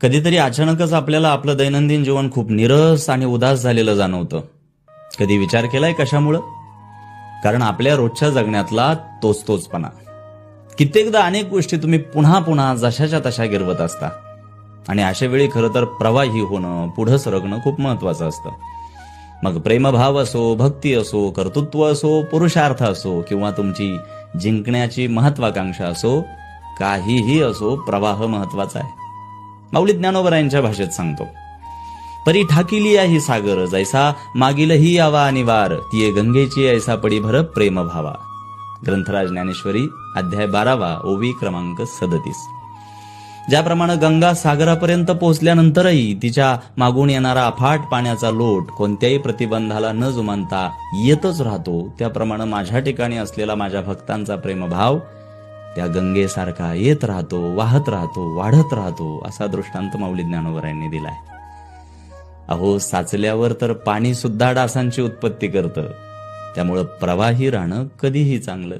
कधीतरी अचानकच आपल्याला आपलं दैनंदिन जीवन खूप निरस आणि उदास झालेलं जाणवतं. कधी विचार केलाय कशामुळं? कारण आपल्या रोजच्या जगण्यातला तोचपणा. कित्येकदा अनेक गोष्टी तुम्ही पुन्हा पुन्हा जशाच्या तशा गिरवत असता आणि अशा वेळी खरं तर प्रवाही होणं, पुढं सरकणं खूप महत्वाचं असतं. मग प्रेमभाव असो, भक्ती असो, कर्तृत्व असो, पुरुषार्थ असो किंवा तुमची जिंकण्याची महत्वाकांक्षा असो, काहीही असो, प्रवाह महत्वाचा आहे. माऊली ज्ञानोबरायांच्या भाषेत सांगतो, परी ठाकिली आहे सागर, जैसा मागीलही यावा अनिवार, तिये गंगेची ऐसा पडी भर प्रेम भावा. ग्रंथराज ज्ञानेश्वरी अध्याय 12 ओवी क्रमांक 37. ज्याप्रमाणे गंगा सागरापर्यंत पोहोचल्यानंतरही तिच्या मागून येणारा अफाट पाण्याचा लोट कोणत्याही प्रतिबंधाला न जुमानता येतच राहतो, त्याप्रमाणे माझ्या ठिकाणी असलेला माझ्या भक्तांचा प्रेमभाव त्या गंगेसारखा येत राहतो, वाहत राहतो, वाढत राहतो, असा दृष्टांत माऊली ज्ञानोबरायांनी दिलाय. अहो, साचल्यावर तर पाणी सुद्धा डासांची उत्पत्ती करतं. त्यामुळं प्रवाही राहणं कधीही चांगलं.